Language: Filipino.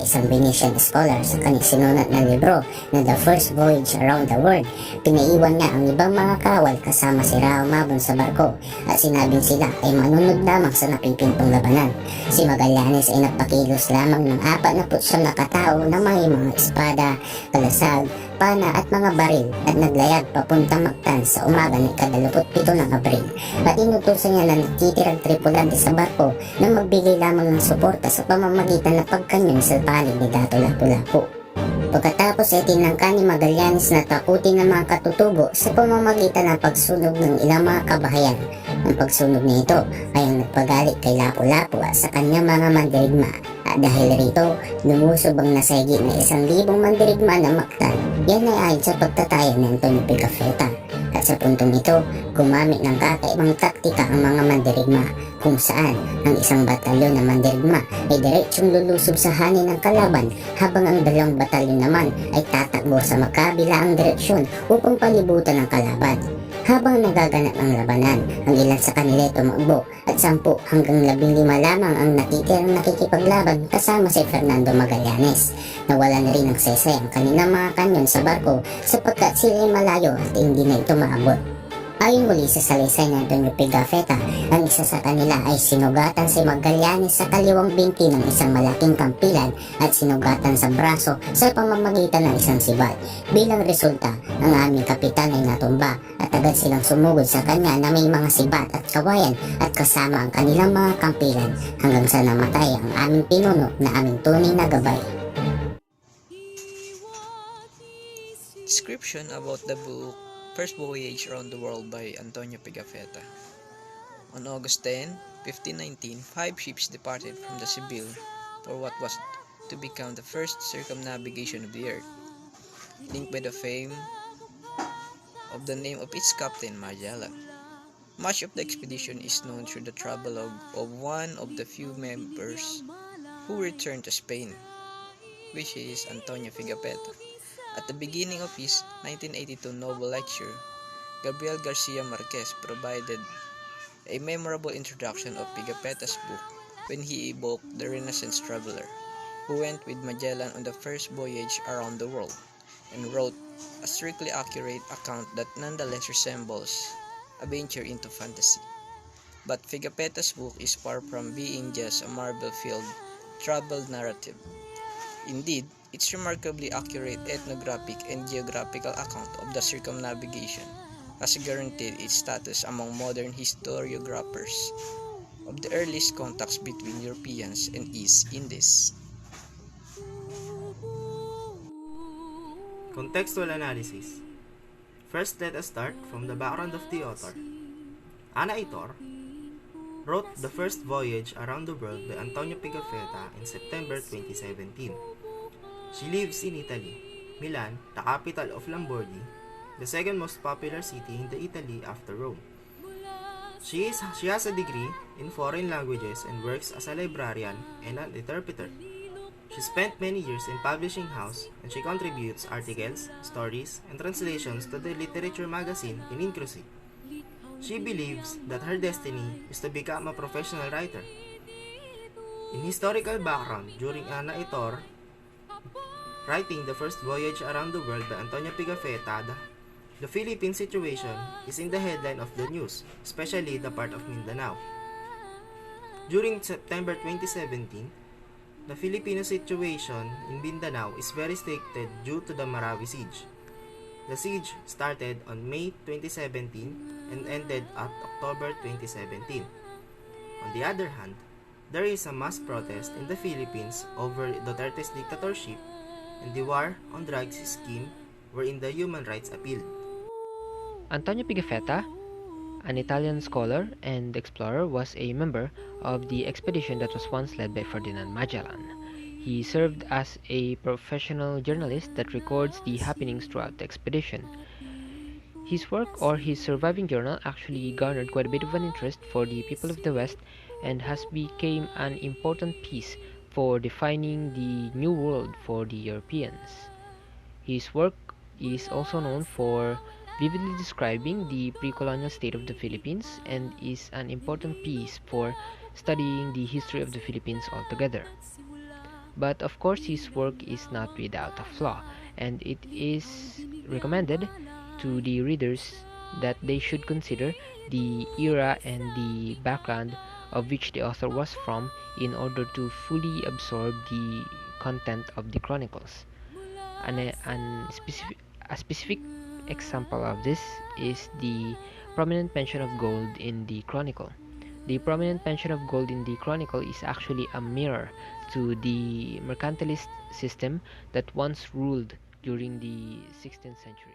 isang Venetian scholar sa kanyang sinunat na libro na The First Voyage Around the World. Pinaiwan niya ang ibang mga kawal kasama si Rao Mabon sa barko at sinabing sila ay manunod lamang sa napipintong labanan. Si Magallanes ay nagpakilos lamang ng 49 na katao na may mga espada, kalasag, pana at mga baril at naglayag papuntang Mactan sa umaga ng 27 ng Abril at inutusan niya na natitirang tripulante sa barko na magbigay lamang ng suporta sa pamamagitan ng pagkanyon sa panig ni Dato Lapu-Lapu. Pagkatapos ay tinangka ni Magallanes na takutin ng mga katutubo sa pamamagitan ng pagsunog ng ilang mga kabahayan. Ang pagsunog nito ay ang nagpagalit kay Lapu-Lapu at sa kanyang mga mandirigma at dahil rito lumusob ang nasahigit na 1,000 mandirigma na Mactan. Yan ay ayon sa pagtataya ni Antonio Pigafetta. At sa puntong ito, gumamit ng kakaibang taktika ang mga mandirigma kung saan ang isang batalyon na mandirigma ay diretsong lulusob sa hanin ng kalaban habang ang 2 batalyon naman ay tatakbo sa magkabilaang direksyon upang palibutan ang kalaban. Habang nagaganap ang labanan, ang ilan sa kanila ay tumakbo at 10 hanggang 15 lamang ang natitirang nakikipaglaban kasama si Fernando Magallanes. Nawala na rin ng sesay ang kanilang mga kanyon sa barko sapagkat sila ay malayo at hindi na ito maabot. Ayon muli sa salaysay ni Antonio Pigafetta, ang isa sa kanila ay sinugatan si Magallanes sa kaliwang binti ng isang malaking kampilan at sinugatan sa braso sa pamamagitan ng isang sibat. Bilang resulta, ang aming kapitan ay natumba at agad silang sumugod sa kanya na may mga sibat at kawayan at kasama ang kanilang mga kampilan hanggang sa namatay ang aming pinuno na aming tunay na gabay. Description about the book First Voyage Around the World by Antonio Pigafetta. On August 10, 1519, 5 ships departed from the Seville for what was to become the first circumnavigation of the earth, linked by the fame of the name of its captain, Magellan. Much of the expedition is known through the travelogue of one of the few members who returned to Spain, which is Antonio Pigafetta. At the beginning of his 1982 novel lecture, Gabriel Garcia Marquez provided a memorable introduction of Pigafetta's book when he evoked the Renaissance traveler who went with Magellan on the first voyage around the world and wrote a strictly accurate account that nonetheless resembles a venture into fantasy. But Pigafetta's book is far from being just a marble-filled travel narrative. Indeed, its remarkably accurate ethnographic and geographical account of the circumnavigation has guaranteed its status among modern historiographers of the earliest contacts between Europeans and East Indies. Contextual analysis. First, let us start from the background of the author. Ana Itor wrote The First Voyage Around the World by Antonio Pigafetta in September 2017. She lives in Italy, Milan, the capital of Lombardy, the second most popular city in the Italy after Rome. She has a degree in foreign languages and works as a librarian and an interpreter. She spent many years in publishing house and she contributes articles, stories, and translations to the literature magazine in Inclusive. She believes that her destiny is to become a professional writer. In historical background, during Ana Itor writing The First Voyage Around the World by Antonio Pigafetta, the Philippine situation is in the headline of the news, especially the part of Mindanao. During September 2017, the Filipino situation in Mindanao is very restricted due to the Marawi siege. The siege started on May 2017 and ended at October 2017. On the other hand, there is a mass protest in the Philippines over Duterte's dictatorship and the war on drugs scheme wherein the human rights appealed. Antonio Pigafetta, an Italian scholar and explorer, was a member of the expedition that was once led by Ferdinand Magellan. He served as a professional journalist that records the happenings throughout the expedition. His work or his surviving journal actually garnered quite a bit of an interest for the people of the West and has become an important piece for defining the New World for the Europeans. His work is also known for vividly describing the pre-colonial state of the Philippines and is an important piece for studying the history of the Philippines altogether. But of course, his work is not without a flaw, and it is recommended to the readers that they should consider the era and the background of which the author was from in order to fully absorb the content of the chronicles. A specific example of this is the prominent mention of gold in the chronicle. The prominent mention of gold in the chronicle is actually a mirror to the mercantilist system that once ruled during the 16th century.